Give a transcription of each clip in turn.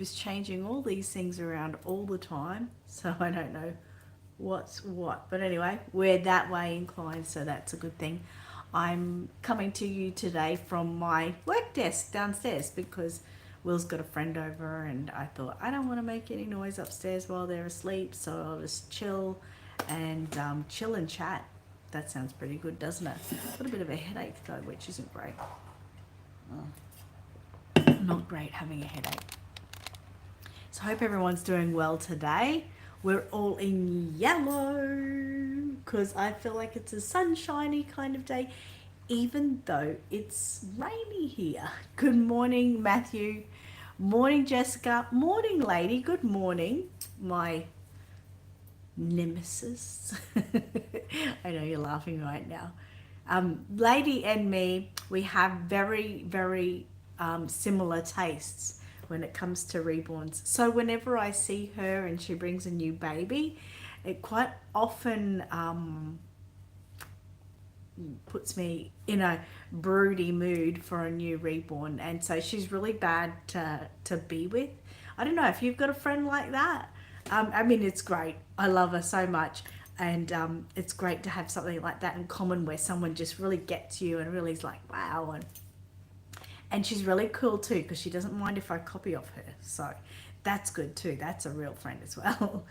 Who's changing all these things around all the time, so I don't know what's what. But anyway, we're that way inclined, so that's a good thing. I'm coming to you today from my work desk downstairs because Will's got a friend over, and I thought I don't want to make any noise upstairs while they're asleep, so I'll just chill and chat. That sounds pretty good, doesn't it? Got a bit of a headache though, which isn't great. Not great having a headache. So I hope everyone's doing well today. We're all in yellow because I feel like it's a sunshiny kind of day, even though it's rainy here. Good morning, Matthew. Morning, Jessica. Morning, lady. Good morning, my nemesis. I know you're laughing right now. Lady and me, we have very, very similar tastes when it comes to reborns. So whenever I see her and she brings a new baby, it quite often puts me in a broody mood for a new reborn. And so she's really bad to be with. I don't know if you've got a friend like that. I mean, it's great. I love her so much. And it's great to have something like that in common where someone just really gets you and really is like, wow. And she's really cool too because she doesn't mind if I copy off her. So that's good too. That's a real friend as well.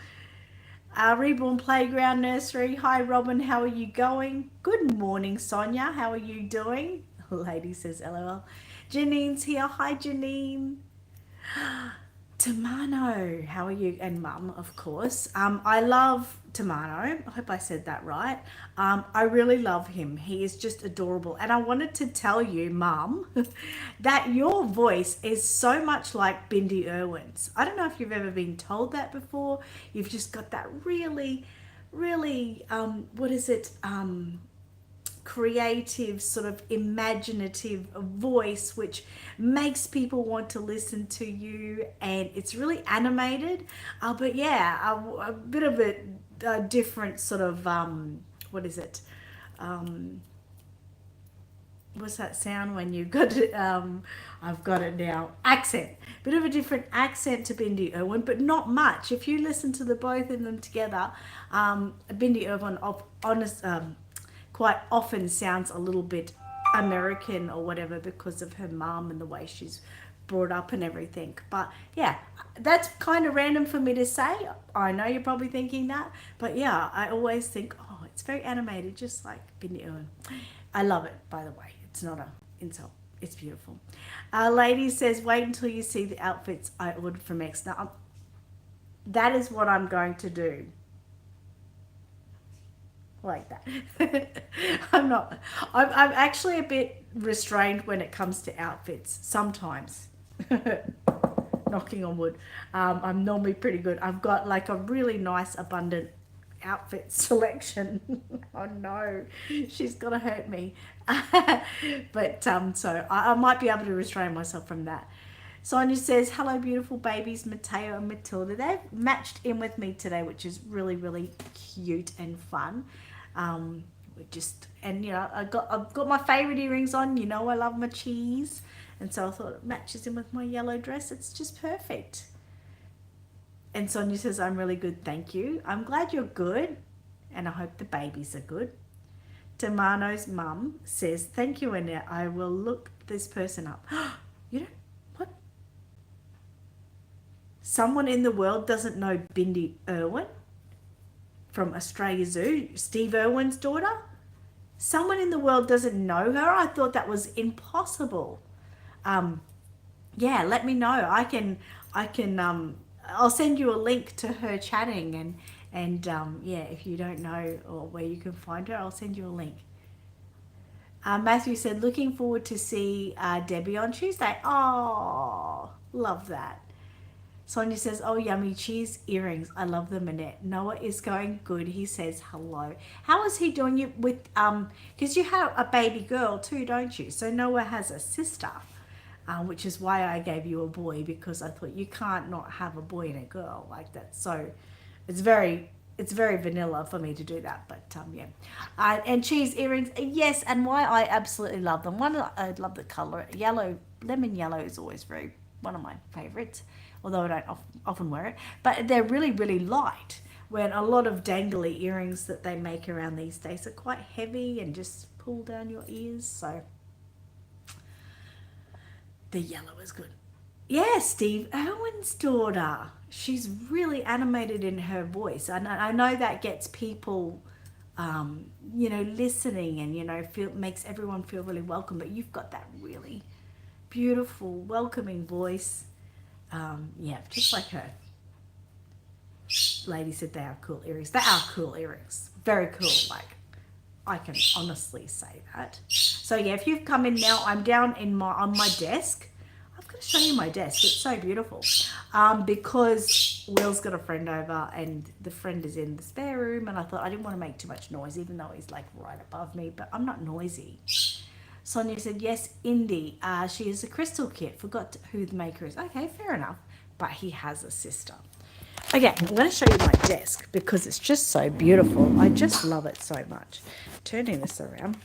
Reborn Playground Nursery. Hi, Robin. How are you going? Good morning, Sonia. How are you doing? Lady says LOL. Janine's here. Hi, Janine. Tamano, how are you? And Mum, of course. I love Tamano. I hope I said that right. I really love him. He is just adorable. And I wanted to tell you, Mum, that your voice is so much like Bindi Irwin's. I don't know if you've ever been told that before. You've just got that really, really, what is it? Creative, sort of imaginative voice which makes people want to listen to you, and it's really animated, but yeah, a bit of a different sort of what is it, what's that sound when you've got it, I've got it now, accent, bit of a different accent to Bindi Irwin, but not much. If you listen to the both of them together, Bindi Irwin honest quite often sounds a little bit American or whatever because of her mum and the way she's brought up and everything. But yeah, that's kind of random for me to say. I know you're probably thinking that, but yeah, I always think, oh, it's very animated, just like Bindi Irwin. I love it, by the way. It's not a insult. It's beautiful. Lady says, wait until you see the outfits I ordered from X. Now, that is what I'm going to do. Like that. I'm actually a bit restrained when it comes to outfits sometimes. Knocking on wood. I'm normally pretty good. I've got like a really nice abundant outfit selection. Oh no, she's gonna hurt me. But so I might be able to restrain myself from that. Sonia says, hello beautiful babies, Mateo and Matilda. They've matched in with me today, which is really, really cute and fun. And you know, I've got my favorite earrings on. You know, I love my cheese, and so I thought it matches in with my yellow dress. It's just perfect. And Sonia says, I'm really good, thank you. I'm glad you're good, and I hope the babies are good. Tamano's mum says, thank you, Annette. I will look this person up. You know what? Someone in the world doesn't know Bindi Irwin from Australia Zoo, Steve Irwin's daughter. Someone in the world doesn't know her. I thought that was impossible. Yeah, let me know. I'll send you a link to her chatting, and yeah, if you don't know or where you can find her, I'll send you a link. Matthew said, looking forward to see Debbie on Tuesday. Oh, love that. Sonia says, oh, yummy cheese earrings. I love them, Annette. Noah is going good. He says hello. How is he doing you with, because you have a baby girl too, don't you? So Noah has a sister, which is why I gave you a boy, because I thought you can't not have a boy and a girl like that. So it's very vanilla for me to do that, but yeah. And cheese earrings, yes, and why I absolutely love them. One, I love the color. Yellow, lemon yellow is always one of my favorites. although I don't often wear it. But they're really, really light, when a lot of dangly earrings that they make around these days are quite heavy and just pull down your ears. So the yellow is good. Yeah, Steve Irwin's daughter. She's really animated in her voice. I know that gets people, listening, and makes everyone feel really welcome. But you've got that really beautiful, welcoming voice. Just like her. Lady said they are cool earrings. They are cool earrings. Very cool. Like, I can honestly say that. So yeah, if you've come in now, I'm down on my desk. I've got to show you my desk. It's so beautiful. Because Will's got a friend over, and the friend is in the spare room, and I thought I didn't want to make too much noise, even though he's like right above me, but I'm not noisy. Sonia said, yes, Indy. She is a crystal kit. Forgot who the maker is. Okay, fair enough. But he has a sister. Okay, I'm going to show you my desk because it's just so beautiful. I just love it so much. Turning this around.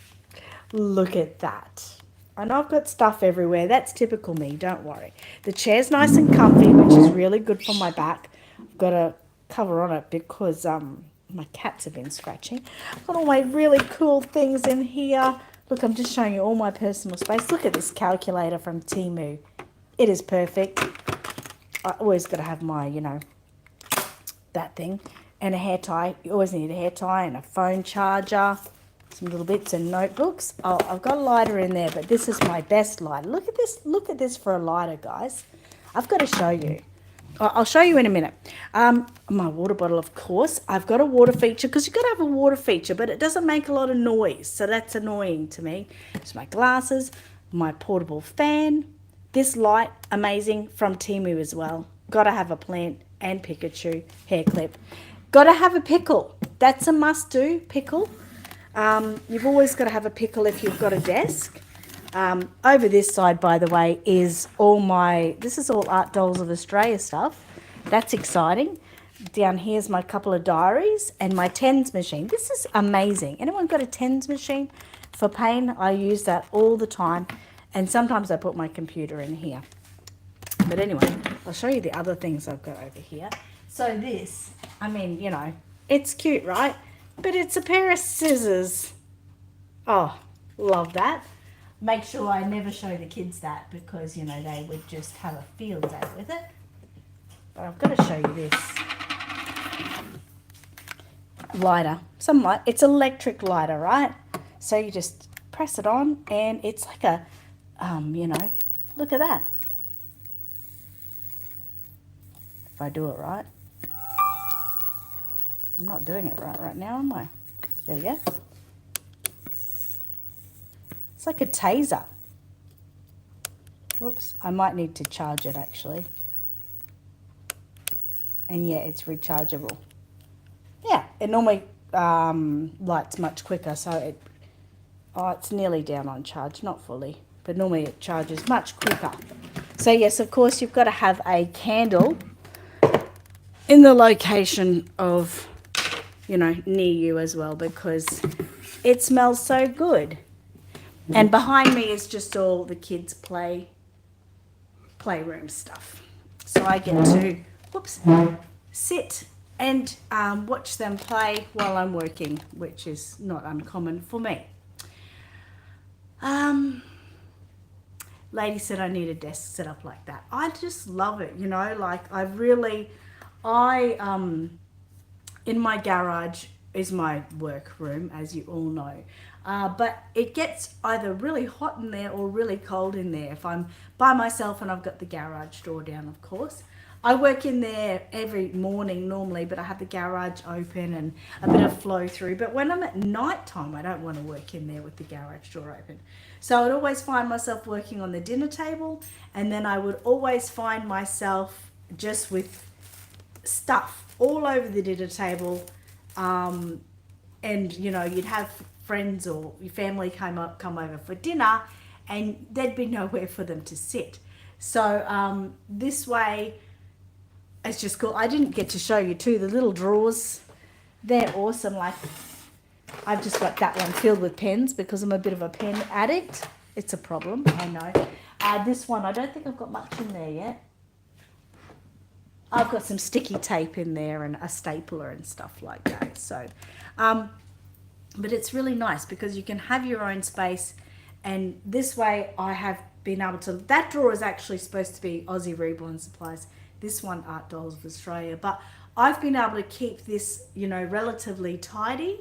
Look at that. I know I've got stuff everywhere. That's typical me. Don't worry. The chair's nice and comfy, which is really good for my back. I've got a cover on it because my cats have been scratching. I've got all my really cool things in here. Look, I'm just showing you all my personal space. Look at this calculator from Temu. It is perfect. I always got to have my, that thing. And a hair tie. You always need a hair tie and a phone charger. Some little bits and notebooks. Oh, I've got a lighter in there, but this is my best lighter. Look at this. Look at this for a lighter, guys. I've got to show you. I'll show you in a minute. My water bottle, of course. I've got a water feature because you've got to have a water feature, but it doesn't make a lot of noise, so that's annoying to me. It's my glasses, my portable fan, this light, amazing, from Temu as well. Got to have a plant and Pikachu hair clip. Got to have a pickle. That's a must-do, pickle. You've always got to have a pickle if you've got a desk. Over this side, by the way, is this is all Art Dolls of Australia stuff. That's exciting. Down here's my couple of diaries and my tens machine. This is amazing. Anyone got a tens machine for pain? I use that all the time. And sometimes I put my computer in here. But anyway, I'll show you the other things I've got over here. So this, it's cute, right? But it's a pair of scissors. Oh, love that. Make sure I never show the kids that because, they would just have a field day with it. But I've got to show you this. Lighter. It's electric lighter, right? So you just press it on and it's like a, look at that. If I do it right. I'm not doing it right now, am I? There we go. It's like a taser. Whoops, I might need to charge it actually. And yeah, it's rechargeable. Yeah, it normally lights much quicker, so it's nearly down on charge, not fully, but normally it charges much quicker. So yes, of course, you've got to have a candle in the location of, near you as well because it smells so good. And behind me is just all the kids' playroom stuff. So I get to, sit and watch them play while I'm working, which is not uncommon for me. Lady said I need a desk set up like that. I just love it, in my garage is my workroom, as you all know. But it gets either really hot in there or really cold in there if I'm by myself and I've got the garage door down, of course. I work in there every morning normally, but I have the garage open and a bit of flow through. But when I'm at night time, I don't want to work in there with the garage door open. So I would always find myself working on the dinner table, and then I would always find myself just with stuff all over the dinner table. And, you'd have friends or your family come over for dinner and there'd be nowhere for them to sit. So this way, it's just cool. I didn't get to show you too, the little drawers. They're awesome. Like, I've just got that one filled with pens because I'm a bit of a pen addict. It's a problem, I know. This one, I don't think I've got much in there yet. I've got some sticky tape in there and a stapler and stuff like that. So, but it's really nice because you can have your own space, and this way I have been able to. That drawer is actually supposed to be Aussie Reborn Supplies. This one, Art Dolls of Australia. But I've been able to keep this, relatively tidy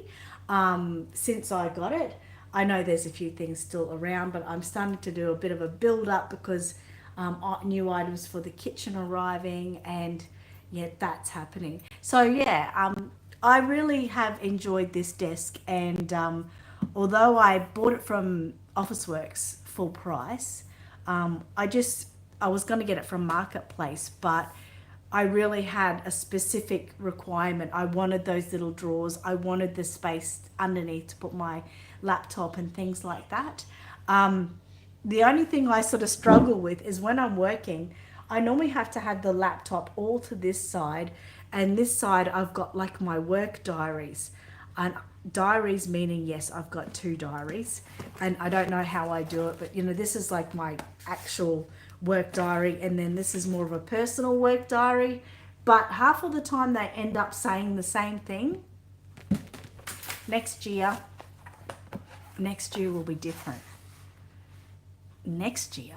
since I got it. I know there's a few things still around, but I'm starting to do a bit of a build up because new items for the kitchen arriving, and yeah, that's happening. So yeah, I really have enjoyed this desk, and although I bought it from Officeworks full price, I was going to get it from Marketplace, but I really had a specific requirement. I wanted those little drawers. I wanted the space underneath to put my laptop and things like that. The only thing I sort of struggle with is when I'm working, I normally have to have the laptop all to this side, and this side I've got like my work diaries. And diaries meaning, yes, I've got 2 diaries, and I don't know how I do it, but this is like my actual work diary, and then this is more of a personal work diary. But half of the time they end up saying the same thing. Next year will be different. Next year,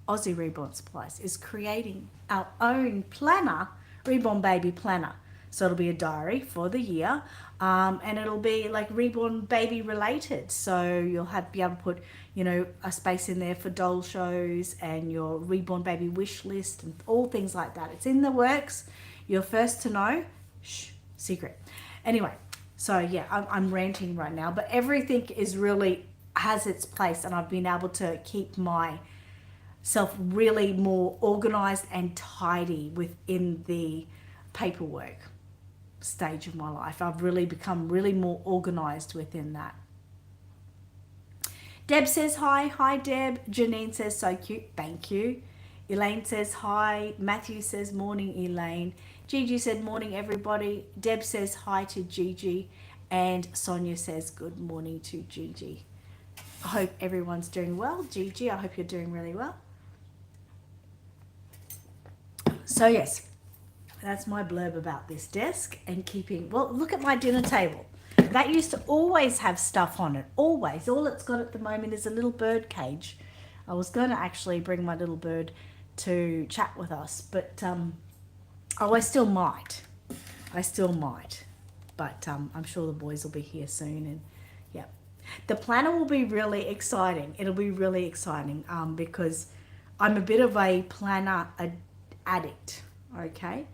Aussie Reborn Supplies is creating our own planner, Reborn Baby Planner. So it'll be a diary for the year, and it'll be like Reborn Baby related. So you'll be able to put, a space in there for doll shows and your Reborn Baby wish list and all things like that. It's in the works. You're first to know. Shh, secret. Anyway, so yeah, I'm ranting right now, but everything is really has its place, and I've been able to keep myself really more organized and tidy within the paperwork stage of my life. I've really become really more organized within that. Deb says hi. Hi, Deb. Janine says so cute. Thank you. Elaine says hi. Matthew says morning, Elaine. Gigi said morning, everybody. Deb says hi to Gigi, and Sonia says good morning to Gigi. I hope everyone's doing well. Gigi, I hope you're doing really well. So yes, that's my blurb about this desk and keeping. Well, look at my dinner table. That used to always have stuff on it. Always. All it's got at the moment is a little bird cage. I was going to actually bring my little bird to chat with us, but I still might. But I'm sure the boys will be here soon, and yeah. The planner will be really exciting. It'll be really exciting because I'm a bit of a planner addict, okay?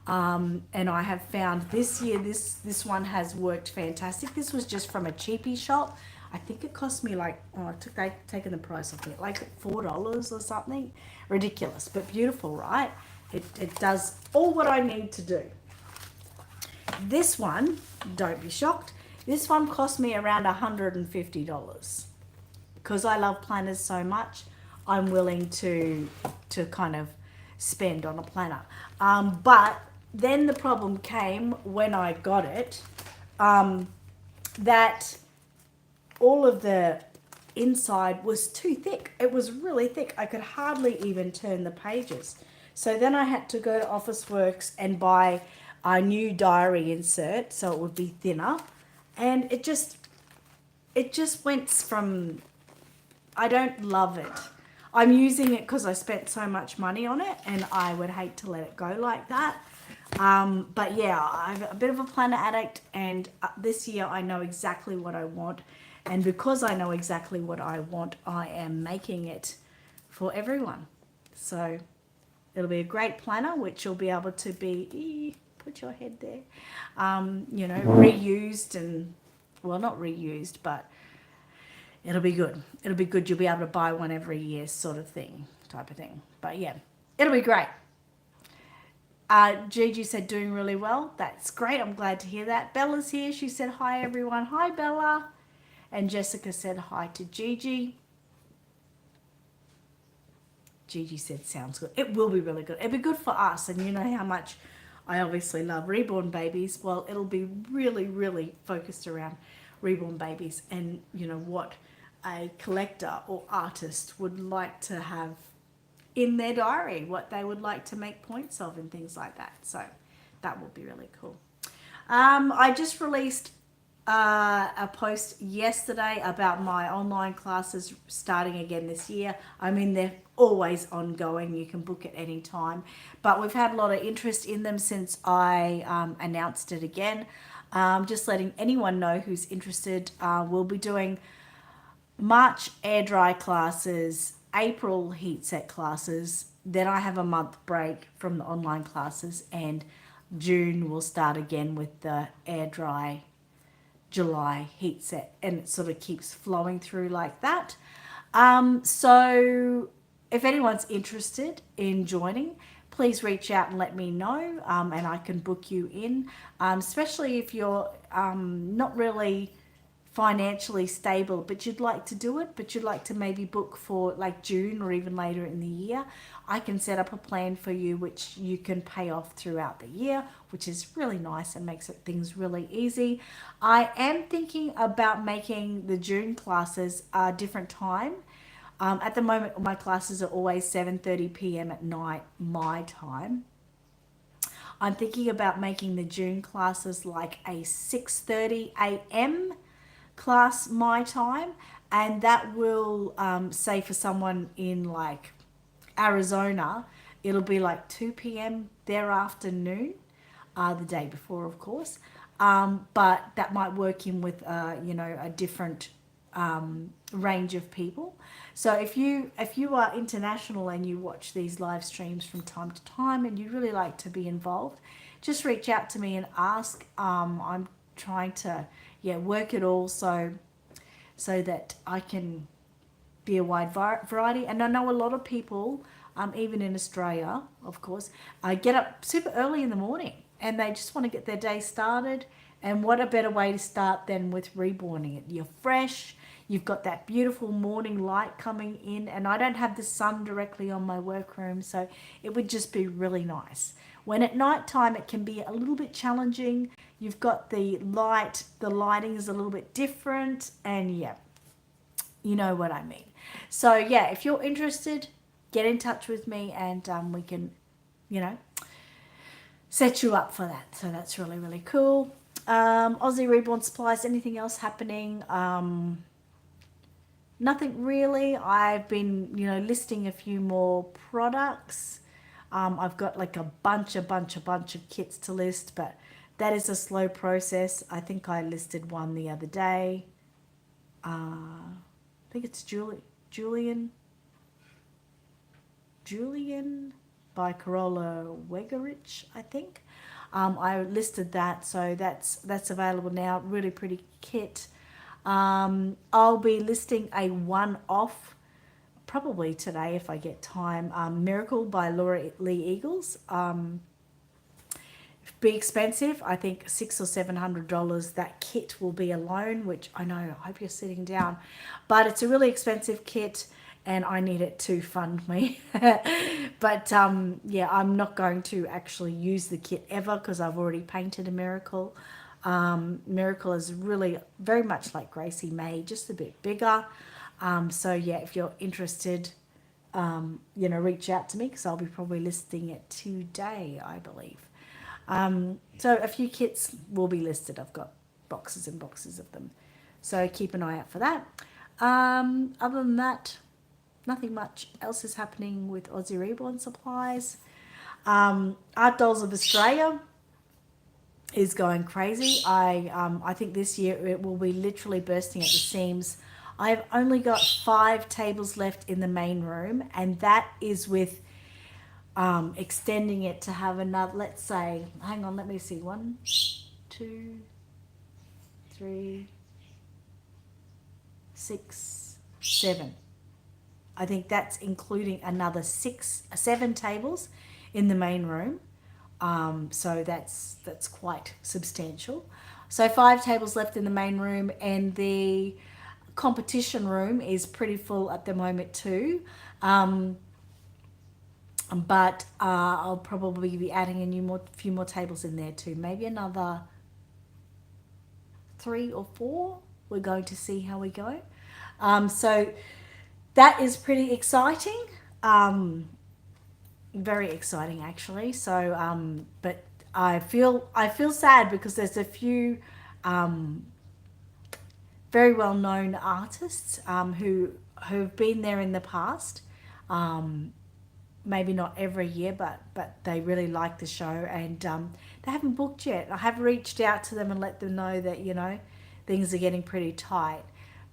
And I have found this year, this one has worked fantastic. This was just from a cheapie shop. I think it cost me like, taken the price off it, like $4 or something. Ridiculous, but beautiful, right? It does all what I need to do. This one, don't be shocked, this one cost me around $150. Because I love planners so much, I'm willing to kind of spend on a planner. But then the problem came when I got it, that all of the inside was too thick. It was really thick. I could hardly even turn the pages. So then I had to go to Officeworks and buy a new diary insert so it would be thinner. And it just went from, I don't love it. I'm using it because I spent so much money on it, and I would hate to let it go like that. But yeah, I'm a bit of a planner addict, and this year I know exactly what I want. And because I know exactly what I want, I am making it for everyone. So it'll be a great planner, which will be able to be, put your head there, reused and, well, not reused, but it'll be good. It'll be good. You'll be able to buy one every year type of thing. But yeah, it'll be great. Gigi said doing really well. That's great. I'm glad to hear that. Bella's here. She said hi, everyone. Hi, Bella. And Jessica said hi to Gigi. Gigi said sounds good. It will be really good. It'll be good for us. And you know how much I obviously love Reborn Babies. Well, it'll be really, really focused around Reborn Babies and, what a collector or artist would like to have in their diary what they would like to make points of and things like that. So that will be really cool. I just released a post yesterday about my online classes starting again this year. I mean, they're always ongoing. You can book at any time. But we've had a lot of interest in them since I announced it again. Just letting anyone know who's interested. We'll be doing March air dry classes, April heat set classes. Then I have a month break from the online classes, and June will start again with the air dry July heat set, and it sort of keeps flowing through like that. So if anyone's interested in joining, please reach out and let me know, and I can book you in, especially if you're not really financially stable, but you'd like to do it, but you'd like to maybe book for like June or even later in the year. I can set up a plan for you which you can pay off throughout the year, which is really nice and makes things really easy. I am thinking about making the June classes a different time. At the moment, my classes are always 7:30 p.m. at night, my time. I'm thinking about making the June classes like a 6:30 a.m. class my time, and that will say for someone in like Arizona, it'll be like 2 p.m. their afternoon, the day before, of course. But that might work in with a different range of people. So if you are international and you watch these live streams from time to time and you really like to be involved, just reach out to me and ask. I'm trying to work it all so that I can be a wide variety. And I know a lot of people, even in Australia, of course, get up super early in the morning and they just want to get their day started. And what a better way to start than with reborning it? You're fresh. You've got that beautiful morning light coming in, and I don't have the sun directly on my workroom, so it would just be really nice. When at night time, it can be a little bit challenging. You've got the lighting is a little bit different, and yeah, you know what I mean. So yeah, if you're interested, get in touch with me, and we can, set you up for that. So that's really, really cool. Aussie Reborn Supplies, anything else happening? Nothing really. I've been, listing a few more products. I've got like a bunch of kits to list, but that is a slow process. I think I listed one the other day. I think it's Julian by Carola Wegerich, I think. I listed that, so that's available now. Really pretty kit. I'll be listing a one-off probably today if I get time. Miracle by Laura Lee Eagles. Be expensive. I think $600 or $700. That kit will be alone, which I know. I hope you're sitting down, but it's a really expensive kit, and I need it to fund me. But I'm not going to actually use the kit ever because I've already painted a Miracle. Miracle is really very much like Gracie May, just a bit bigger. So yeah, if you're interested, reach out to me because I'll be probably listing it today, I believe. So a few kits will be listed. I've got boxes and boxes of them. So keep an eye out for that. Other than that, nothing much else is happening with Aussie Reborn Supplies. Art Dolls of Australia is going crazy. I think this year it will be literally bursting at the seams. I have only got 5 tables left in the main room, and that is with extending it to have another, let's say, hang on, let me see, 1, 2, 3, 6, 7. I think that's including another 7 tables in the main room. So that's quite substantial. So 5 tables left in the main room, and the competition room is pretty full at the moment too. But I'll probably be adding a few more tables in there too. Maybe another 3 or 4. We're going to see how we go. So that is pretty exciting. very exciting actually. So, but I feel sad because there's a few very well known artists who've been there in the past. Um, Maybe not every year, but they really like the show, and they haven't booked yet. I have reached out to them and let them know that things are getting pretty tight.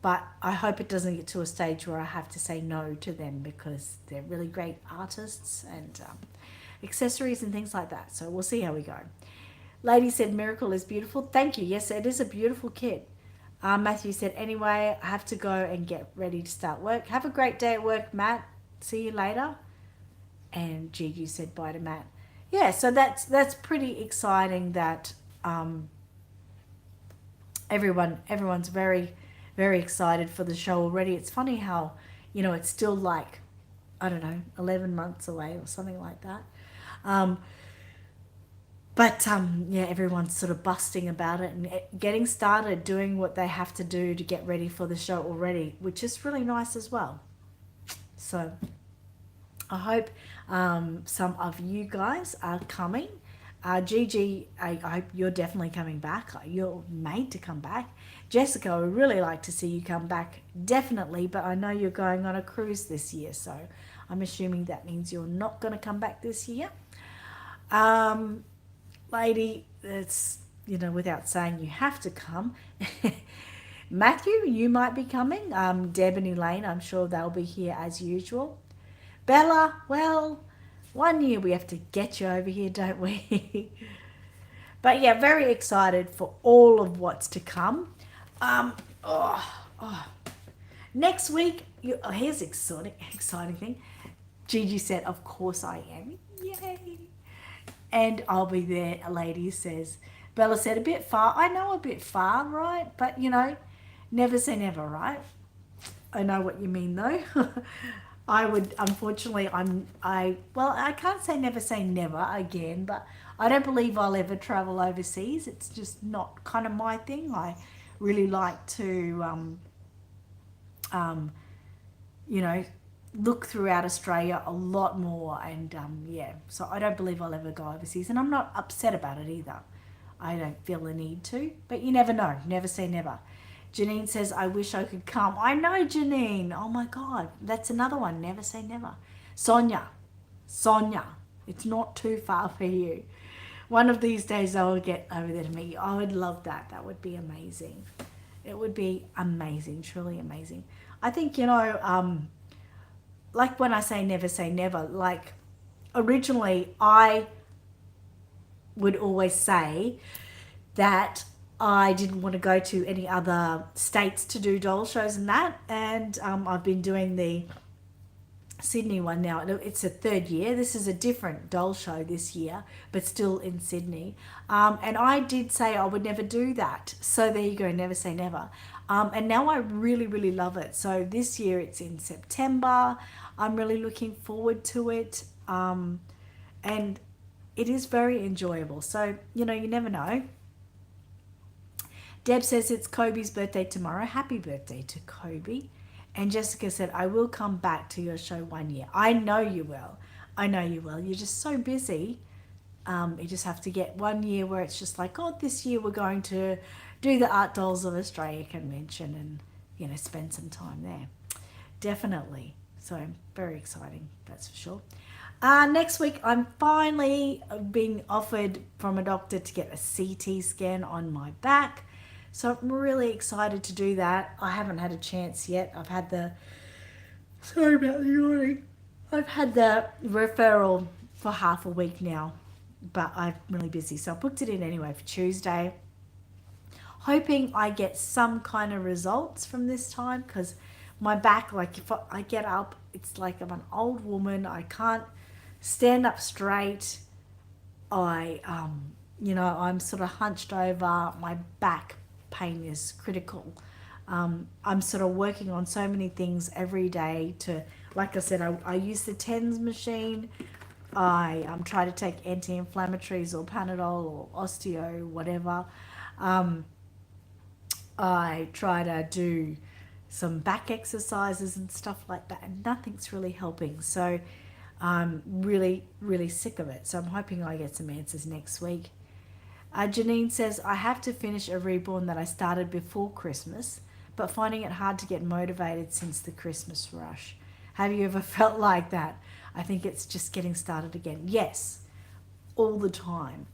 But I hope it doesn't get to a stage where I have to say no to them because they're really great artists and accessories and things like that. So we'll see how we go. Lady said, Miracle is beautiful. Thank you. Yes, it is a beautiful kit. Matthew said, anyway, I have to go and get ready to start work. Have a great day at work, Matt. See you later. And Gigi said bye to Matt. Yeah, so that's pretty exciting that everyone's very excited for the show already. It's funny how it's still like I don't know 11 months away or something like that. Um, but yeah, everyone's sort of busting about it and getting started doing what they have to do to get ready for the show already, which is really nice as well. So I hope some of you guys are coming. Gigi, I hope you're definitely coming back. You're made to come back. Jessica, I would really like to see you come back, definitely, but I know you're going on a cruise this year, so I'm assuming that means you're not going to come back this year. Lady, it's, without saying you have to come. Matthew, you might be coming. Deb and Elaine, I'm sure they'll be here as usual. Bella, well, one year we have to get you over here, don't we? But yeah, very excited for all of what's to come. Um, oh. Next week, here's exciting thing. Gigi said, of course I am. Yay. And I'll be there, a lady says. Bella said, a bit far. I know a bit far, right? But, never say never, right? I know what you mean, though. I would, unfortunately, I can't say never again, but I don't believe I'll ever travel overseas. It's just not kind of my thing. I really like to, you know, look throughout Australia a lot more, and yeah, so I don't believe I'll ever go overseas, and I'm not upset about it either. I don't feel the need to, but you never know. Never say never. Janine says, I wish I could come. I know, Janine. Oh my God. That's another one. Never say never. Sonia, it's not too far for you. One of these days I will get over there to meet you. I would love that. That would be amazing. It would be amazing, truly amazing. I think, like when I say never, like originally I would always say that I didn't want to go to any other states to do doll shows and that. And I've been doing the Sydney one now. It's a third year. This is a different doll show this year, but still in Sydney. And I did say I would never do that. So there you go, never say never. And now I really, really love it. So this year it's in September. I'm really looking forward to it. And it is very enjoyable. So, you never know. Deb says it's Kobe's birthday tomorrow. Happy birthday to Kobe. And Jessica said, I will come back to your show one year. I know you will. I know you will. You're just so busy. You just have to get 1 year where it's just like, oh, this year we're going to do the Art Dolls of Australia convention and, spend some time there. Definitely. So very exciting, that's for sure. Next week, I'm finally being offered from a doctor to get a CT scan on my back. So I'm really excited to do that. I haven't had a chance yet. Sorry about the yawning. I've had the referral for half a week now, but I'm really busy. So I booked it in anyway for Tuesday. Hoping I get some kind of results from this time, because my back, like if I get up, it's like I'm an old woman. I can't stand up straight. I'm sort of hunched over. My back pain is critical. I'm sort of working on so many things every day to, like I said, I use the TENS machine. I try to take anti-inflammatories or Panadol or osteo, whatever. I try to do some back exercises and stuff like that, and nothing's really helping. So I'm really, really sick of it. So I'm hoping I get some answers next week. Janine says, I have to finish a reborn that I started before Christmas, but finding it hard to get motivated since the Christmas rush. Have you ever felt like that? I think it's just getting started again. Yes, all the time.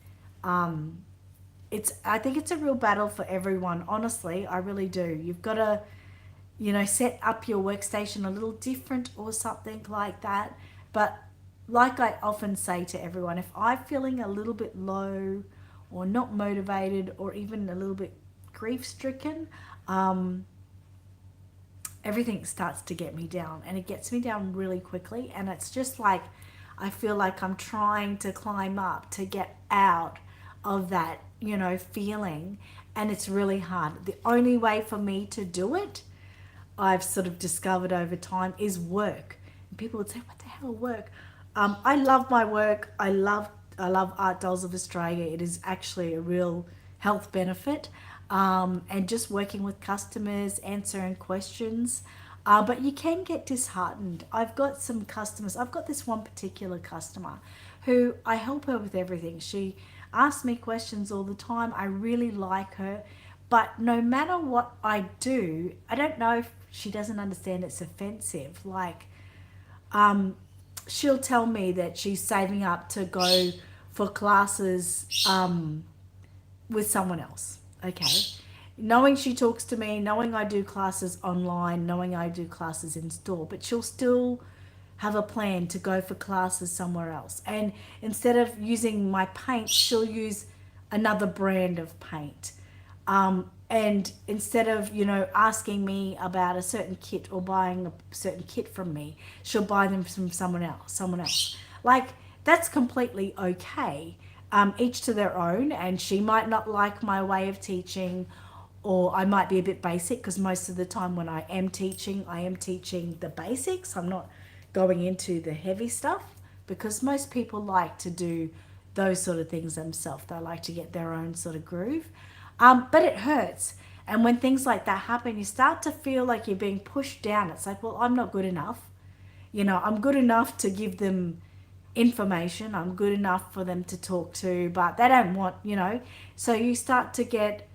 Um, I think it's a real battle for everyone. Honestly, I really do. You've got to, set up your workstation a little different or something like that. But like I often say to everyone, if I'm feeling a little bit low or not motivated or even a little bit grief stricken, um, everything starts to get me down, and it gets me down really quickly. And it's just like I feel like I'm trying to climb up to get out of that, feeling, and it's really hard. The only way for me to do it, I've sort of discovered over time, is work. And people would say, "What the hell, work?" I love my work. I love Art Dolls of Australia. It is actually a real health benefit, and just working with customers, answering questions. But you can get disheartened. I've got some customers. I've got this one particular customer who I help her with everything. She asks me questions all the time. I really like her. But no matter what I do, I don't know if she doesn't understand it's offensive. Like, um, she'll tell me that she's saving up to go for classes with someone else. Okay. Knowing she talks to me, knowing I do classes online, knowing I do classes in store, but she'll still have a plan to go for classes somewhere else. And instead of using my paint, she'll use another brand of paint. And instead of, asking me about a certain kit or buying a certain kit from me, she'll buy them from someone else. Like, that's completely okay. Each to their own, and she might not like my way of teaching, or I might be a bit basic, because most of the time when I am teaching the basics. I'm not going into the heavy stuff, because most people like to do those sort of things themselves. They like to get their own sort of groove. But it hurts. And when things like that happen, you start to feel like you're being pushed down. It's like, well, I'm not good enough. I'm good enough to give them information. I'm good enough for them to talk to, but they don't want, So you start to get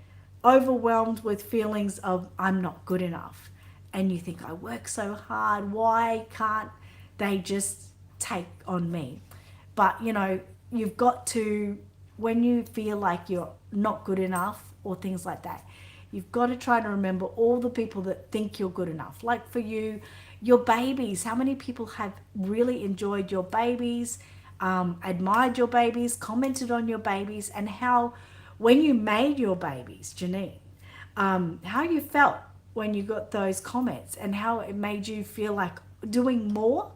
overwhelmed with feelings of, I'm not good enough. And you think, I work so hard. Why can't they just take on me? But, you've got to, when you feel like you're not good enough or things like that, you've got to try to remember all the people that think you're good enough. Like for you, your babies. How many people have really enjoyed your babies, admired your babies, commented on your babies, and how when you made your babies, Janine, how you felt when you got those comments and how it made you feel like doing more.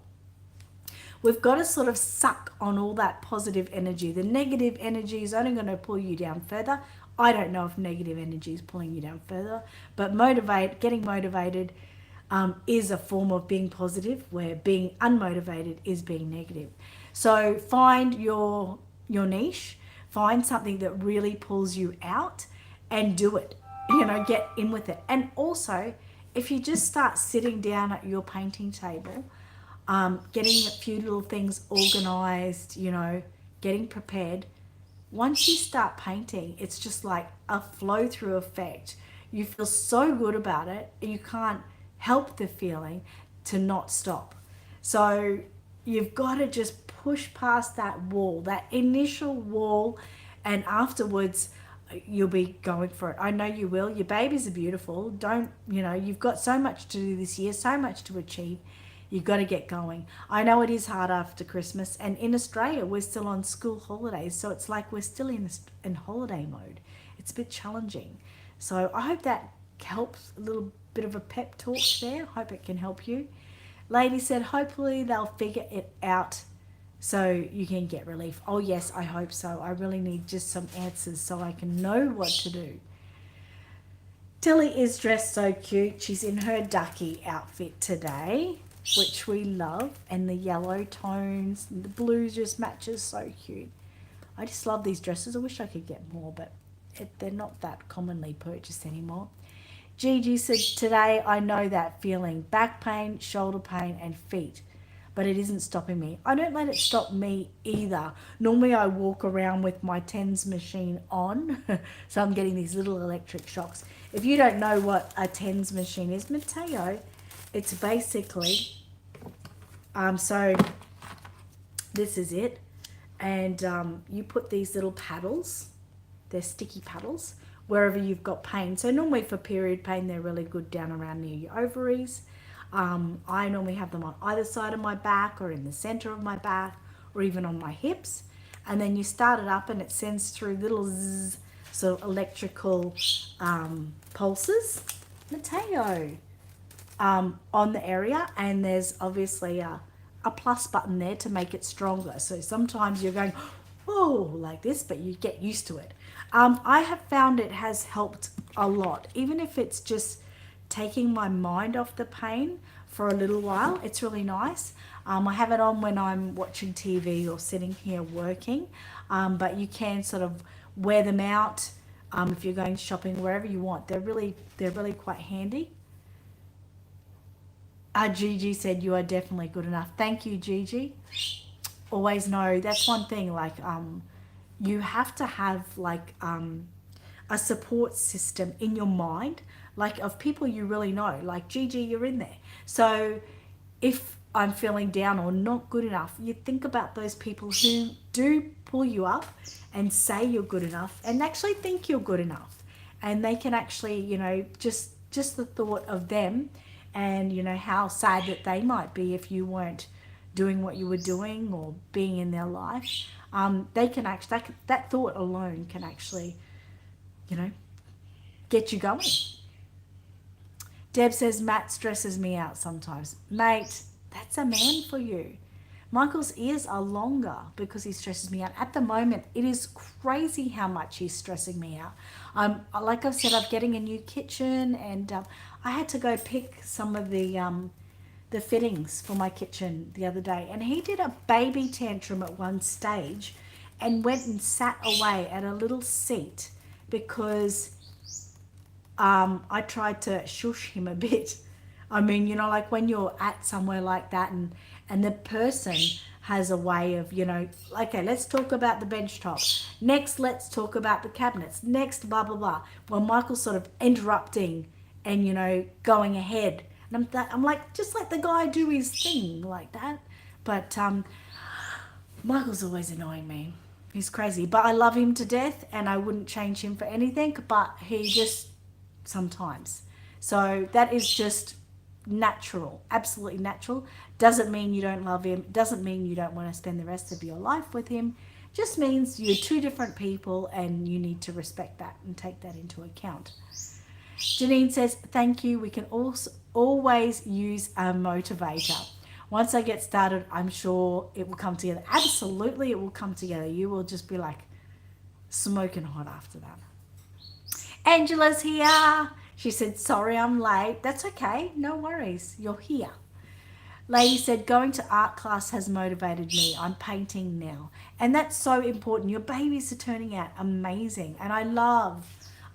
We've got to sort of suck on all that positive energy. The negative energy is only going to pull you down further. I don't know if negative energy is pulling you down further, but getting motivated is a form of being positive, where being unmotivated is being negative. So find your niche, find something that really pulls you out, and do it. Get in with it. And also, if you just start sitting down at your painting table, getting a few little things organized, getting prepared. Once you start painting, it's just like a flow through effect. You feel so good about it, you can't help the feeling to not stop. So you've got to just push past that wall, that initial wall, and afterwards you'll be going for it. I know you will. Your babies are beautiful. Don't, you've got so much to do this year, so much to achieve. You've got to get going. I know it is hard after Christmas, and in Australia we're still on school holidays, so it's like we're still in holiday mode. It's a bit challenging. So I hope that helps, a little bit of a pep talk there. I hope it can help you. Lady said, hopefully they'll figure it out so you can get relief. Oh yes, I hope so. I really need just some answers so I can know what to do. Tilly is dressed so cute. She's in her ducky outfit today, which we love, and the yellow tones, and the blue just matches so cute. I just love these dresses. I wish I could get more, but they're not that commonly purchased anymore. Gigi said, today I know that feeling, back pain, shoulder pain, and feet. but it isn't stopping me. I don't let it stop me either. Normally I walk around with my TENS machine on, so I'm getting these little electric shocks. If you don't know what a TENS machine is, Mateo, it's basically, so this is it, and you put these little paddles, they're sticky paddles, wherever you've got pain. So normally for period pain, they're really good down around near your ovaries. I normally have them on either side of my back or in the center of my back or even on my hips. And then you start it up and it sends through little zzz, sort of electrical pulses, Mateo, on the area. And there's obviously a plus button there to make it stronger. So sometimes you're going, oh, like this, but you get used to it. I have found it has helped a lot, even if it's just taking my mind off the pain for a little while. It's really nice. I have it on when I'm watching TV or sitting here working, but you can sort of wear them out if you're going shopping, wherever you want. They're really quite handy. Gigi said you are definitely good enough. Thank you, Gigi. Always know that's one thing. Like you have to have like a support system in your mind, like of people you really know. Like Gigi, you're in there. So if I'm feeling down or not good enough, you think about those people who do pull you up and say you're good enough and actually think you're good enough, and they can actually, you know, just the thought of them, and you know how sad that they might be if you weren't doing what you were doing or being in their life. They can actually, that thought alone can actually, you know, get you going. Deb says, Matt stresses me out sometimes. Mate, that's a man for you. Michael's ears are longer because he stresses me out. At the moment, it is crazy how much he's stressing me out. Like I've said, I'm getting a new kitchen, and I had to go pick some of the fittings for my kitchen the other day, and he did a baby tantrum at one stage and went and sat away at a little seat because I tried to shush him a bit. I mean, you know, like when you're at somewhere like that and the person has a way of, you know, okay, let's talk about the bench top. Next, let's talk about the cabinets. Next, blah, blah, blah. Well, Michael's sort of interrupting and, you know, going ahead. And I'm like, just let the guy do his thing like that. But Michael's always annoying me. He's crazy. But I love him to death and I wouldn't change him for anything. But he just sometimes. So that is just natural, absolutely natural. Doesn't mean you don't love him. Doesn't mean you don't want to spend the rest of your life with him. Just means you're two different people and you need to respect that and take that into account. Janine says, thank you. We can also always use a motivator. Once I get started, I'm sure it will come together. Absolutely, it will come together. You will just be like smoking hot after that. Angela's here. She said, sorry I'm late. That's okay. No worries. You're here. Lady said, going to art class has motivated me. I'm painting now. And that's so important. Your babies are turning out amazing. And I love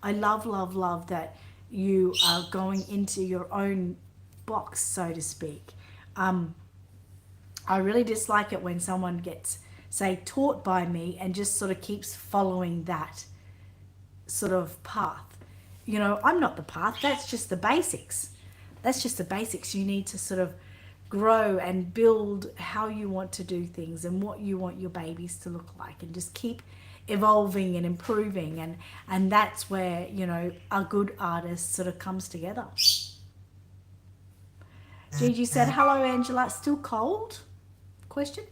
that you are going into your own box, so to speak. I really dislike it when someone gets, say, taught by me and just sort of keeps following that sort of path. You know, I'm not the path. That's just the basics. That's just the basics. You need to sort of grow and build how you want to do things and what you want your babies to look like, and just keep evolving and improving, and that's where, you know, a good artist sort of comes together. Gigi said, hello Angela, still cold? Question.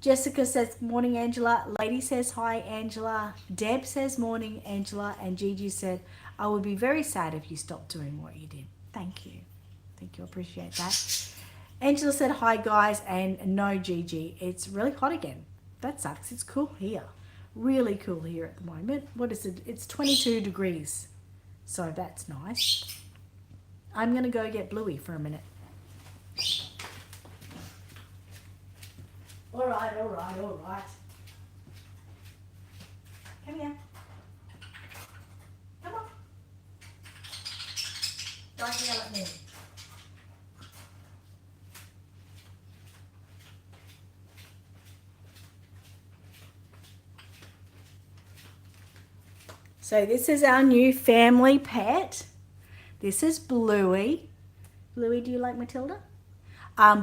Jessica says, morning Angela. Lady says, hi Angela. Deb says, morning Angela. And Gigi said, I would be very sad if you stopped doing what you did. Thank you, appreciate that. Angela said, hi guys. And no, Gigi, it's really hot again. That sucks. It's cool here, really cool here at the moment. What is it? It's 22 degrees, so that's nice. I'm gonna go get Bluey for a minute. All right. Come here. Come on. Don't yell at me. So this is our new family pet. This is Bluey. Bluey, do you like Matilda?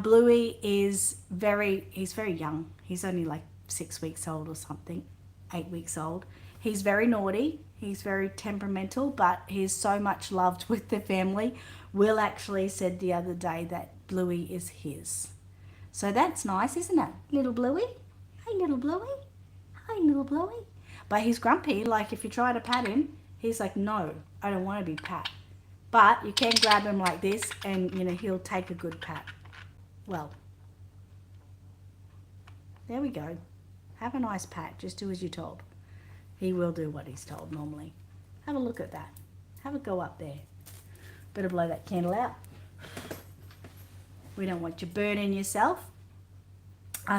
Bluey he's very young. He's only like 6 weeks old or something, 8 weeks old. He's very naughty. He's very temperamental, but he's so much loved with the family. Will actually said the other day that Bluey is his. So that's nice, isn't it? Little Bluey. Hey, little Bluey. Hi, little Bluey. But he's grumpy. Like if you try to pat him, he's like, no, I don't want to be pat. But you can grab him like this and, he'll take a good pat. Well, there we go. Have a nice pat. Just do as you're told. He will do what he's told normally. Have a look at that. Have a go up there. Better blow that candle out. We don't want you burning yourself.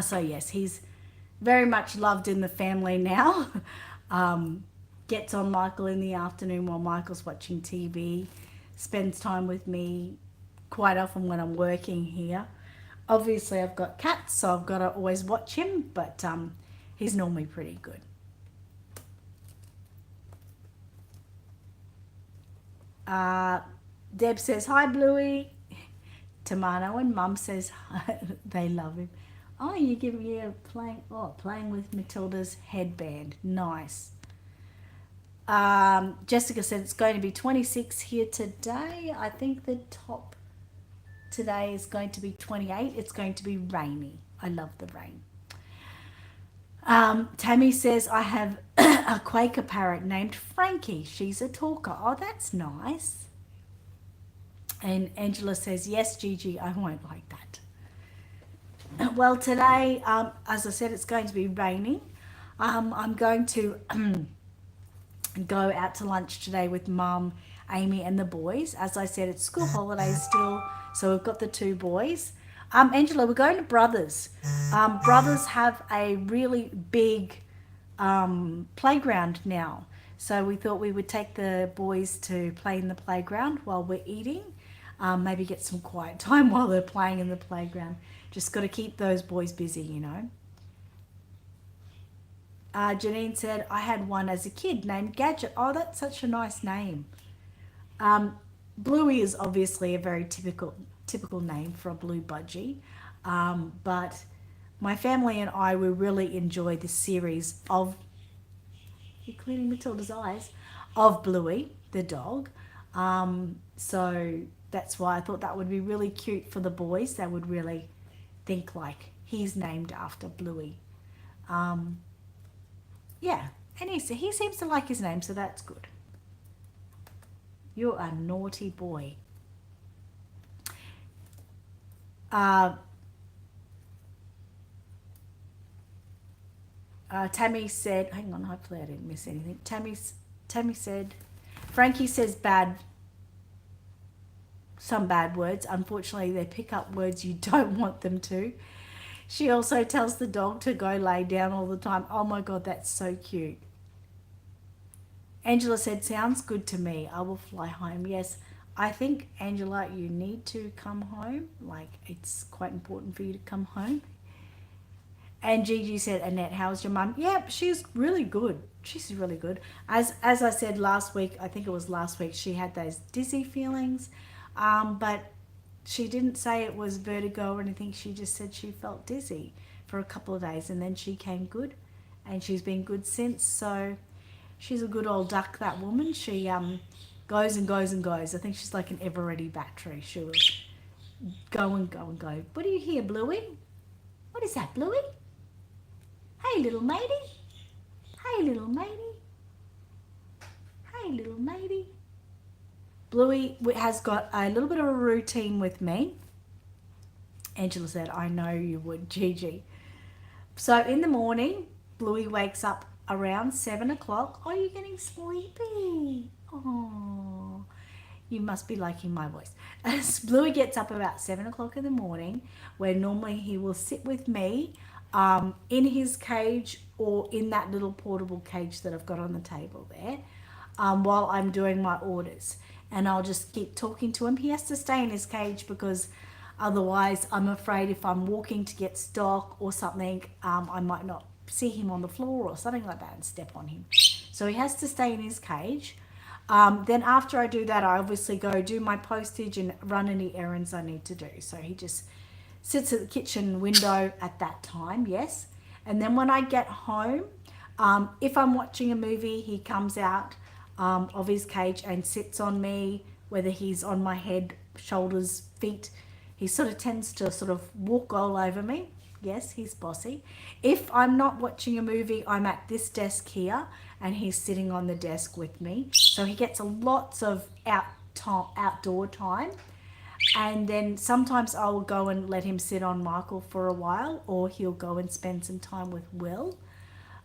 So yes, he's very much loved in the family now. Gets on Michael in the afternoon while Michael's watching TV. Spends time with me quite often when I'm working here. Obviously, I've got cats, so I've got to always watch him, but he's normally pretty good. Deb says, hi, Bluey. Tomato and Mum says they love him. Oh, you give me playing with Matilda's headband. Nice. Jessica said it's going to be 26 here today. I think the top today is going to be 28. It's going to be rainy. I love the rain. Tammy says I have a Quaker parrot named Frankie. She's a talker. Oh, that's nice. And Angela says, yes, Gigi, I won't like that. Well, today, as I said, it's going to be raining. I'm going to go out to lunch today with Mum, Amy and the boys. As I said, it's school holidays still, so we've got the two boys. Angela, we're going to Brothers. Brothers have a really big playground now. So we thought we would take the boys to play in the playground while we're eating. Maybe get some quiet time while they're playing in the playground. Just got to keep those boys busy, Janine said, I had one as a kid named Gadget. Oh, that's such a nice name. Bluey is obviously a very typical name for a blue budgie. But my family and I, we really enjoy the series of, you're cleaning Matilda's eyes, of Bluey, the dog. So that's why I thought that would be really cute for the boys. They would really think like he's named after Bluey. Yeah, and he seems to like his name, so that's good. You're a naughty boy. Tammy said, hang on, hopefully I didn't miss anything. Tammy said, Frankie says some bad words. Unfortunately, they pick up words you don't want them to. She also tells the dog to go lay down all the time. Oh my God, that's so cute. Angela said, sounds good to me. I will fly home. Yes, I think, Angela, you need to come home. Like, it's quite important for you to come home. And Gigi said, Annette, how's your mum? Yeah, she's really good. She's really good. As I said last week, I think it was last week, she had those dizzy feelings. But she didn't say it was vertigo or anything. She just said she felt dizzy for a couple of days, and then she came good, and she's been good since. So she's a good old duck, that woman. She goes and goes and goes. I think she's like an ever-ready battery. She will go and go and go. What do you hear, Bluey? What is that, Bluey? Hey, little matey. Hey, little matey. Hey, little matey. Bluey has got a little bit of a routine with me. Angela said, I know you would, Gigi. So in the morning, Bluey wakes up around 7 o'clock. Oh, you're getting sleepy. Oh, you must be liking my voice. As Bluey gets up about 7 o'clock in the morning, where normally he will sit with me in his cage or in that little portable cage that I've got on the table there while I'm doing my orders. And I'll just keep talking to him. He has to stay in his cage because otherwise I'm afraid if I'm walking to get stock or something, I might not see him on the floor or something like that and step on him. So he has to stay in his cage. Then after I do that, I obviously go do my postage and run any errands I need to do. So he just sits at the kitchen window at that time, yes. And then when I get home, if I'm watching a movie, he comes out of his cage and sits on me, whether he's on my head, shoulders, feet. He sort of tends to sort of walk all over me. Yes, he's bossy. If I'm not watching a movie, I'm at this desk here and he's sitting on the desk with me. So he gets lots of outdoor time. And then sometimes I will go and let him sit on Michael for a while, or he'll go and spend some time with Will.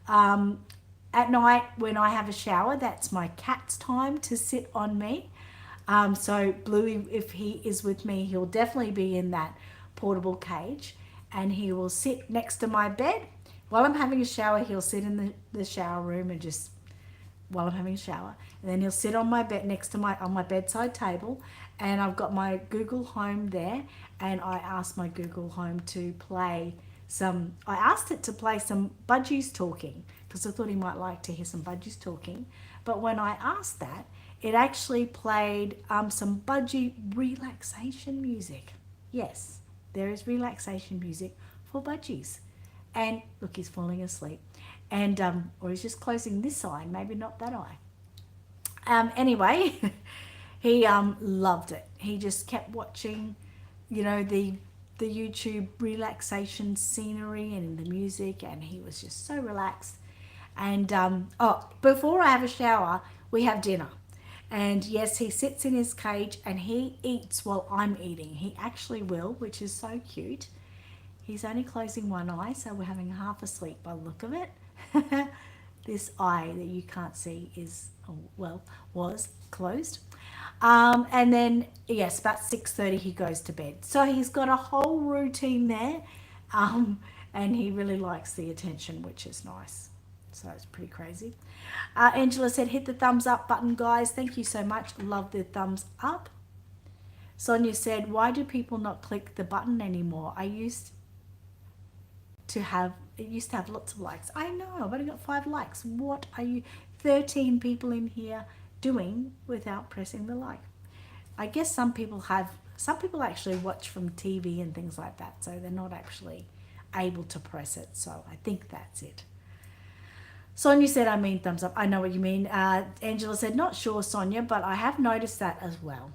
At night when I have a shower, that's my cat's time to sit on me. So Bluey, if he is with me, he'll definitely be in that portable cage and he will sit next to my bed. While I'm having a shower, he'll sit in the shower room and just, while I'm having a shower, and then he'll sit on my bed next to on my bedside table, and I've got my Google Home there, and I asked my Google Home to play I asked it to play some budgies talking because I thought he might like to hear some budgies talking. But when I asked that, it actually played some budgie relaxation music. Yes, there is relaxation music for budgies. And look, he's falling asleep. And or he's just closing this eye, maybe not that eye. Anyway, he loved it. He just kept watching, the YouTube relaxation scenery and the music, and he was just so relaxed. And before I have a shower, we have dinner. And yes, he sits in his cage and he eats while I'm eating. He actually will, which is so cute. He's only closing one eye, so we're having half a sleep by the look of it. This eye that you can't see was closed. And then, yes, about 6:30 he goes to bed. So he's got a whole routine there, and he really likes the attention, which is nice. So it's pretty crazy. Angela said, hit the thumbs up button, guys. Thank you so much. Love the thumbs up. Sonia said, why do people not click the button anymore? It used to have lots of likes. I know, I've only got 5 likes. What are you 13 people in here doing without pressing the like? I guess some people actually watch from TV and things like that, so they're not actually able to press it. So I think that's it. Sonia said, I mean thumbs up. I know what you mean. Angela said, not sure, Sonia, but I have noticed that as well.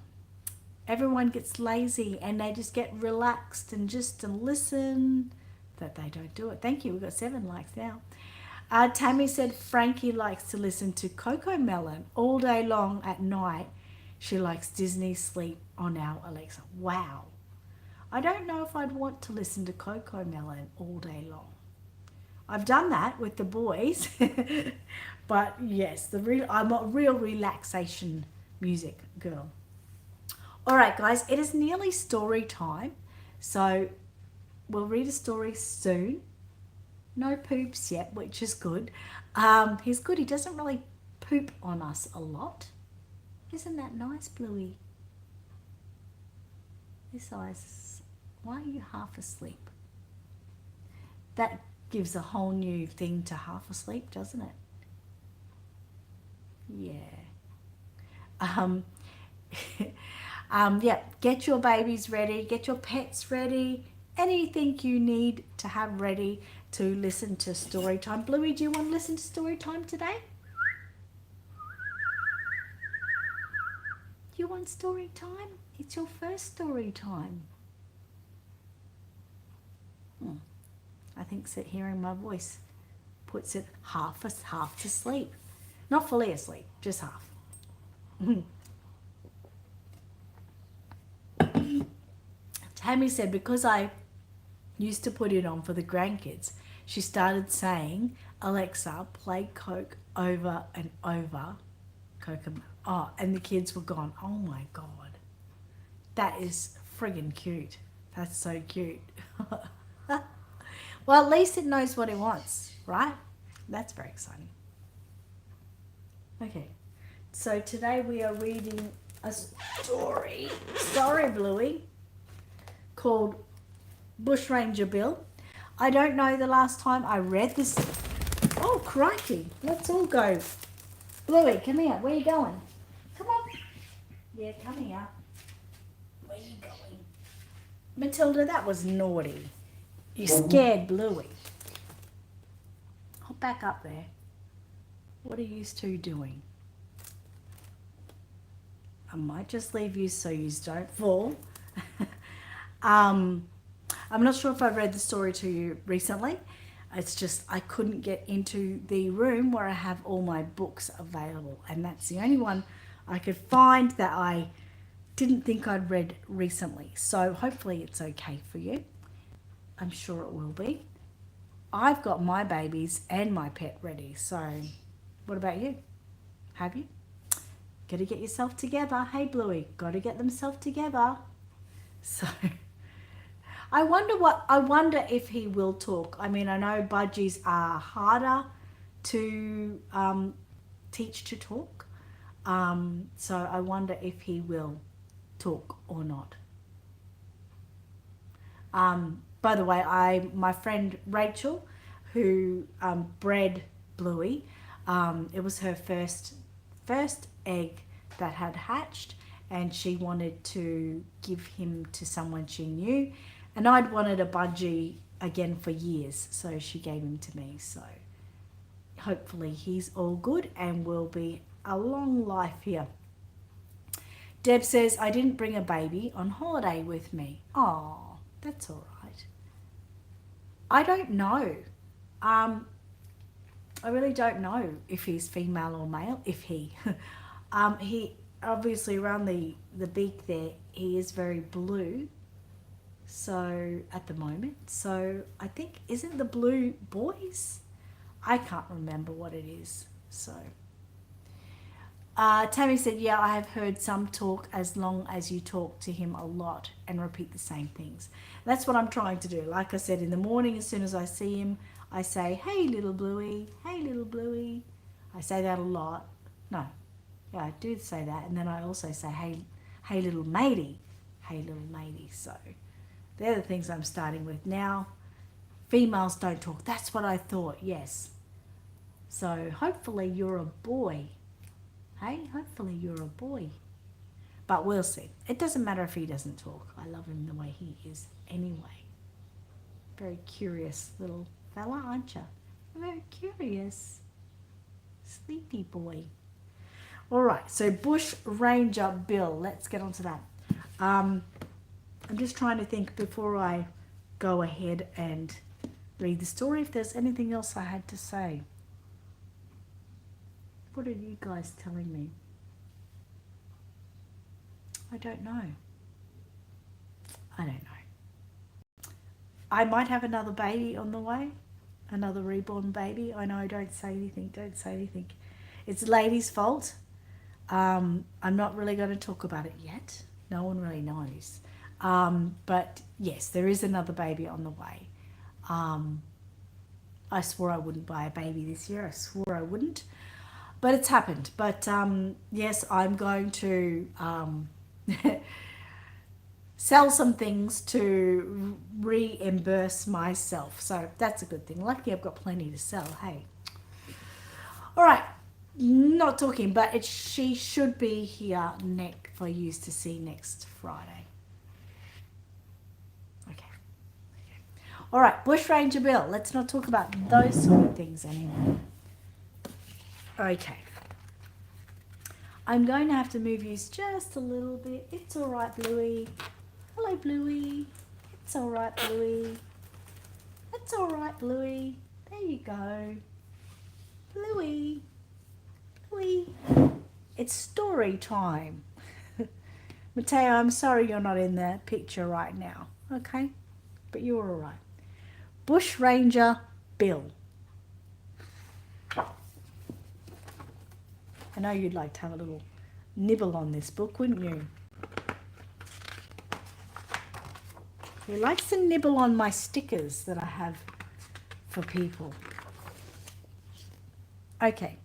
Everyone gets lazy and they just get relaxed and just to listen, that they don't do it. Thank you. We've got 7 likes now. Tammy said, Frankie likes to listen to Coco Melon all day long at night. She likes Disney Sleep on our Alexa. Wow. I don't know if I'd want to listen to Coco Melon all day long. I've done that with the boys, but yes, I'm a real relaxation music girl. All right, guys, it is nearly story time, so we'll read a story soon. No poops yet, which is good. He's good. He doesn't really poop on us a lot. Isn't that nice, Bluey? This eyes. Why are you half asleep? That gives a whole new thing to half asleep, doesn't it? Yeah. Yeah, get your babies ready, get your pets ready, anything you need to have ready to listen to story time. Bluey, do you want to listen to story time today? You want story time? It's your first story time. I think hearing my voice puts it half to sleep. Not fully asleep, just half. Tammy said, because I used to put it on for the grandkids, she started saying, Alexa, play Coke over and over. Oh, and the kids were gone. Oh my God. That is friggin' cute. That's so cute. Well, at least it knows what it wants, right? That's very exciting. Okay, so today we are reading a story. Sorry, Bluey. Called Bushranger Bill. I don't know the last time I read this. Oh, crikey. Let's all go. Bluey, come here. Where are you going? Come on. Yeah, come here. Where are you going? Matilda, that was naughty. You scared Bluey. Hop back up there. What are you two doing? I might just leave you so you don't fall. I'm not sure if I read the story to you recently. It's just I couldn't get into the room where I have all my books available, and that's the only one I could find that I didn't think I'd read recently. So hopefully it's okay for you. I'm sure it will be. I've got my babies and my pet ready. So what about you? Have you? Got to get yourself together. Hey, Bluey, got to get themselves together. So I wonder if he will talk. I mean, I know budgies are harder to teach to talk. So I wonder if he will talk or not. By the way, my friend Rachel, who bred Bluey, it was her first egg that had hatched, and she wanted to give him to someone she knew, and I'd wanted a budgie again for years, so she gave him to me. So hopefully he's all good and will be a long life here. Deb says, I didn't bring a baby on holiday with me. Oh, that's all right. I don't know. I really don't know if he's female or male. If he obviously around the beak there, he is very blue. So at the moment, so I think, isn't the blue boys? I can't remember what it is. So Tammy said, yeah, I have heard some talk as long as you talk to him a lot and repeat the same things. That's what I'm trying to do. Like I said, in the morning, as soon as I see him, I say, hey, little Bluey, hey, little Bluey. I say that a lot. No, yeah, I do say that. And then I also say, hey, little matey, hey, little matey. So they're the things I'm starting with now. Females don't talk. That's what I thought, yes. So hopefully you're a boy. Hey, hopefully you're a boy. But we'll see. It doesn't matter if he doesn't talk. I love him the way he is anyway. Very curious little fella, aren't you? Very curious. Sleepy boy. All right, so Bush Ranger Bill. Let's get on to that. I'm just trying to think before I go ahead and read the story if there's anything else I had to say. What are you guys telling me? I don't know. I don't know. I might have another baby on the way. Another reborn baby. I know, don't say anything. Don't say anything. It's Lady's fault. I'm not really going to talk about it yet. No one really knows. But yes, there is another baby on the way. I swore I wouldn't buy a baby this year. I swore I wouldn't. But it's happened. But yes, I'm going to sell some things to reimburse myself. So that's a good thing. Lucky I've got plenty to sell. Hey. All right. Not talking, but she should be here for you to see next Friday. Okay. All right. Bushranger Bill. Let's not talk about those sort of things anymore. Okay. I'm going to have to move you just a little bit. It's all right, Bluey. Hello, Bluey. It's all right, Bluey. It's all right, Bluey. There you go. Bluey. Bluey. It's story time. Mateo, I'm sorry you're not in the picture right now. Okay? But you're all right. Bushranger Bill. I know you'd like to have a little nibble on this book, wouldn't you? He likes to nibble on my stickers that I have for people. Okay.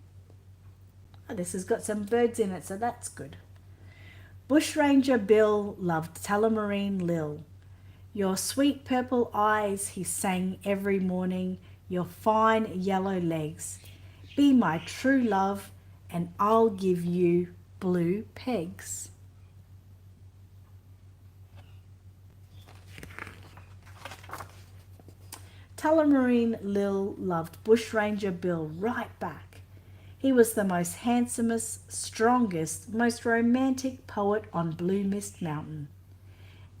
Oh, this has got some birds in it, so that's good. Bushranger Bill loved Tullamarine Lil. Your sweet purple eyes, he sang every morning, your fine yellow legs. Be my true love, and I'll give you blue pegs. Tullamarine Lil loved Bushranger Bill right back. He was the most handsomest, strongest, most romantic poet on Blue Mist Mountain.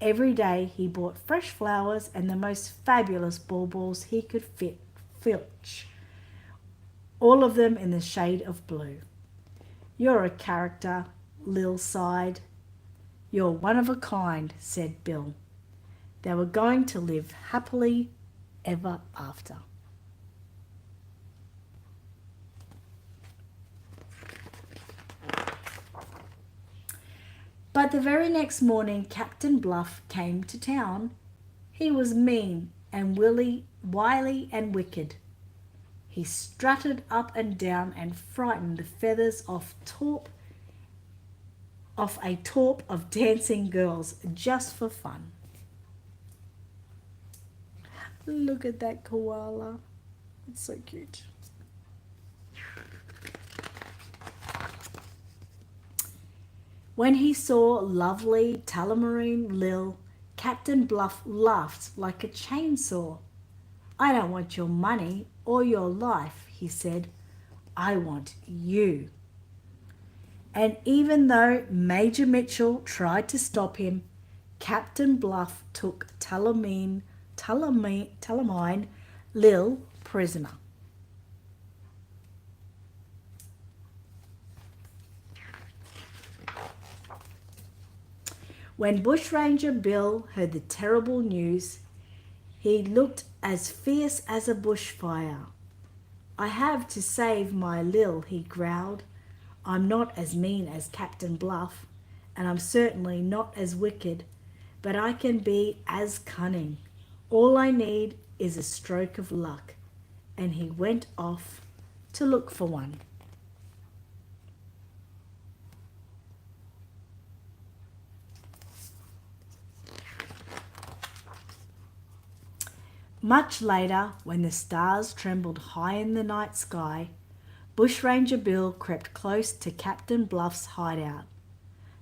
Every day he bought fresh flowers and the most fabulous baubles he could filch, all of them in the shade of blue. You're a character, Lil sighed. You're one of a kind, said Bill. They were going to live happily ever after. But the very next morning, Captain Bluff came to town. He was mean and wily and wicked. He strutted up and down and frightened the feathers off a torp of dancing girls just for fun. Look at that koala. It's so cute. When he saw lovely Tullamarine Lil, Captain Bluff laughed like a chainsaw. I don't want your money or your life, he said. I want you. And even though Major Mitchell tried to stop him, Captain Bluff took Tullamarine Lil prisoner. When Bushranger Bill heard the terrible news, he looked as fierce as a bushfire. I have to save my Lil, he growled. I'm not as mean as Captain Bluff, and I'm certainly not as wicked, but I can be as cunning. All I need is a stroke of luck. And he went off to look for one. Much later, when the stars trembled high in the night sky, Bushranger Bill crept close to Captain Bluff's hideout.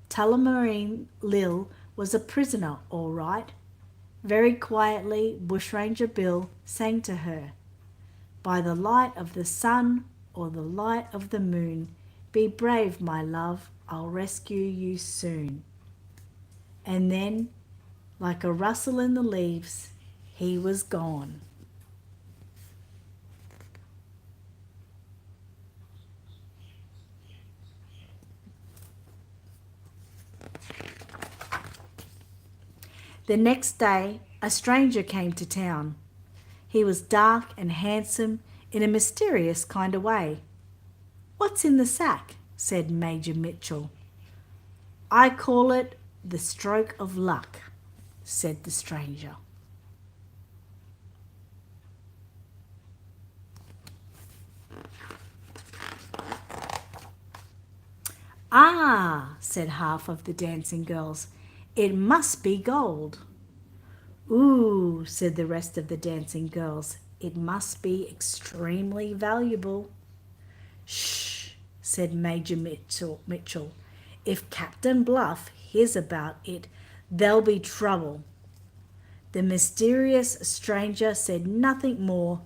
Tullamarine Lil was a prisoner, all right. Very quietly, Bushranger Bill sang to her, by the light of the sun or the light of the moon, be brave, my love, I'll rescue you soon. And then, like a rustle in the leaves, he was gone. The next day, a stranger came to town. He was dark and handsome in a mysterious kind of way. What's in the sack? Said Major Mitchell. I call it the stroke of luck, said the stranger. Ah, said half of the dancing girls, it must be gold. Ooh, said the rest of the dancing girls, it must be extremely valuable. Shh, said Major Mitchell. If Captain Bluff hears about it, there'll be trouble. The mysterious stranger said nothing more,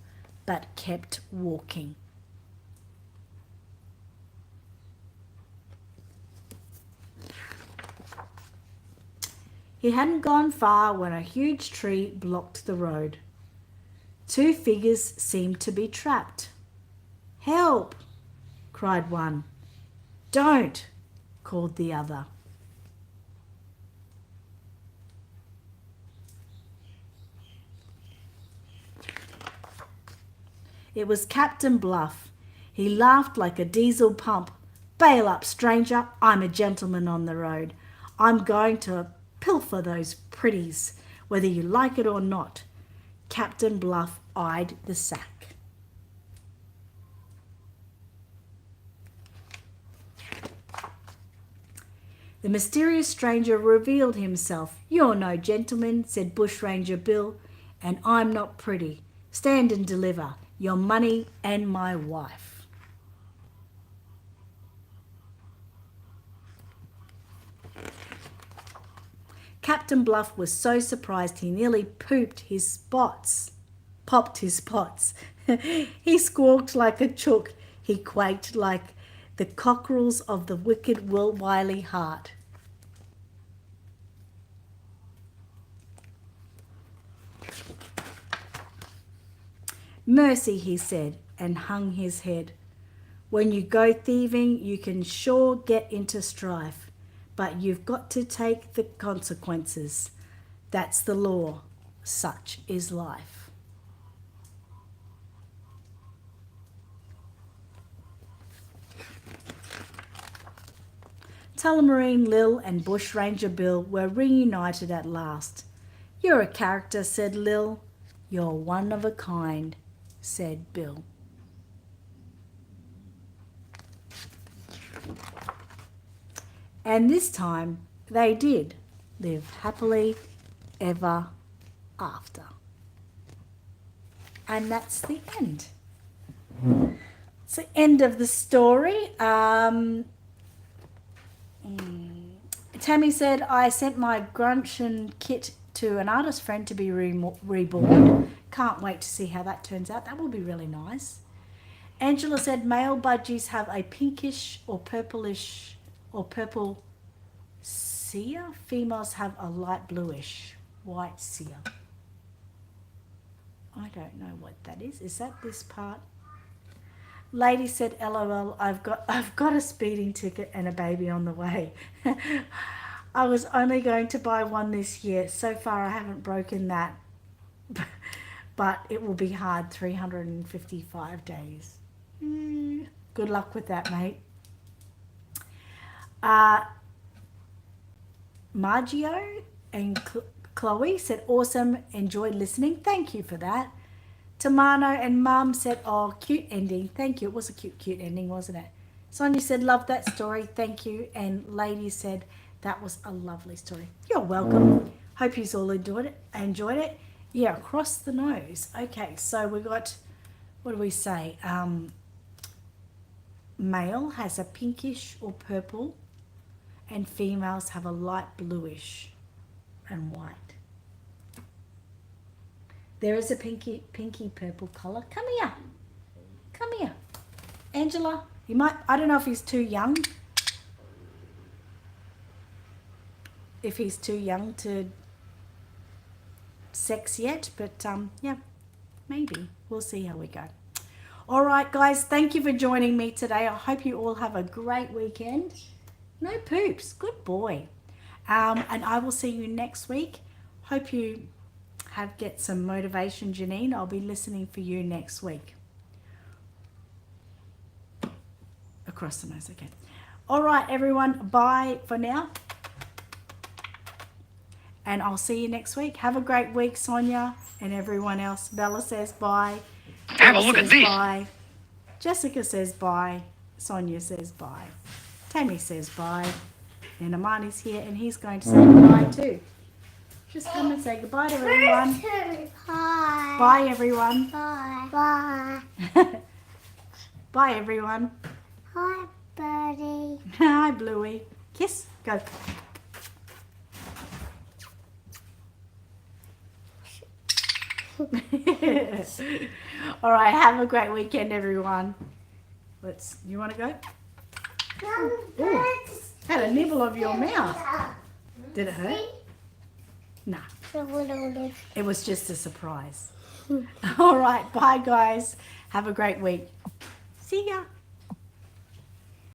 but kept walking. He hadn't gone far when a huge tree blocked the road. Two figures seemed to be trapped. Help! Cried one. Don't! Called the other. It was Captain Bluff. He laughed like a diesel pump. Bail up, stranger. I'm a gentleman on the road. I'm going to pilfer those pretties, whether you like it or not. Captain Bluff eyed the sack. The mysterious stranger revealed himself. "You're no gentleman," said Bushranger Bill, "and I'm not pretty. Stand and deliver your money and my wife." Captain Bluff was so surprised he nearly popped his spots. He squawked like a chook. He quaked like the cockerels of the wicked Will Wiley Heart. "Mercy," he said, and hung his head. "When you go thieving, you can sure get into strife, but you've got to take the consequences. That's the law. Such is life." Tullamarine Lil and Bushranger Bill were reunited at last. "You're a character," said Lil. "You're one of a kind," said Bill. And this time they did live happily ever after. And that's the end. It's the end of the story. Tammy said, "I sent my Grunchen kit to an artist friend to be reborn. Can't wait to see how that turns out. That will be really nice." Angela said, "Male budgies have a pinkish or purplish or purple cere. Females have a light bluish white cere." I don't know what that is. Is that this part? Lady said, "LOL, I've got a speeding ticket and a baby on the way." I was only going to buy one this year. So far I haven't broken that. But it will be hard, 355 days. Good luck with that, mate. Margio and Chloe said, "Awesome, enjoyed listening." Thank you for that. Tamano and Mum said, "Oh, cute ending." Thank you. It was a cute ending, wasn't it? Sonia said, "Love that story." Thank you. And Lady said, "That was a lovely story." You're welcome. Hope you all enjoyed it. Yeah, across the nose. Okay, so we got, what do we say? Male has a pinkish or purple, and females have a light bluish and white. There is a pinky purple colour. Come here. Angela, you might, I don't know if he's too young. If he's too young to sex yet, but yeah, maybe. We'll see how we go. All right, guys, thank you for joining me today. I hope you all have a great weekend. No poops. Good boy. And I will see you next week. Hope you get some motivation, Janine. I'll be listening for you next week. Across the nose, okay. All right, everyone. Bye for now. And I'll see you next week. Have a great week, Sonia and everyone else. Bella says bye. Have a look at this. Bye. Jessica says bye. Sonia says bye. Tammy says bye. And Amani's here and he's going to say goodbye too. Just come and say goodbye to everyone. Bye. Bye, everyone. Bye. Bye. Bye, everyone. Hi, Birdie. Hi, Bluey. Kiss. Go. All right. Have a great weekend, everyone. You want to go? Ooh, had a nibble of your mouth. Did it hurt? Nah. It was just a surprise. All right. Bye, guys. Have a great week. See ya.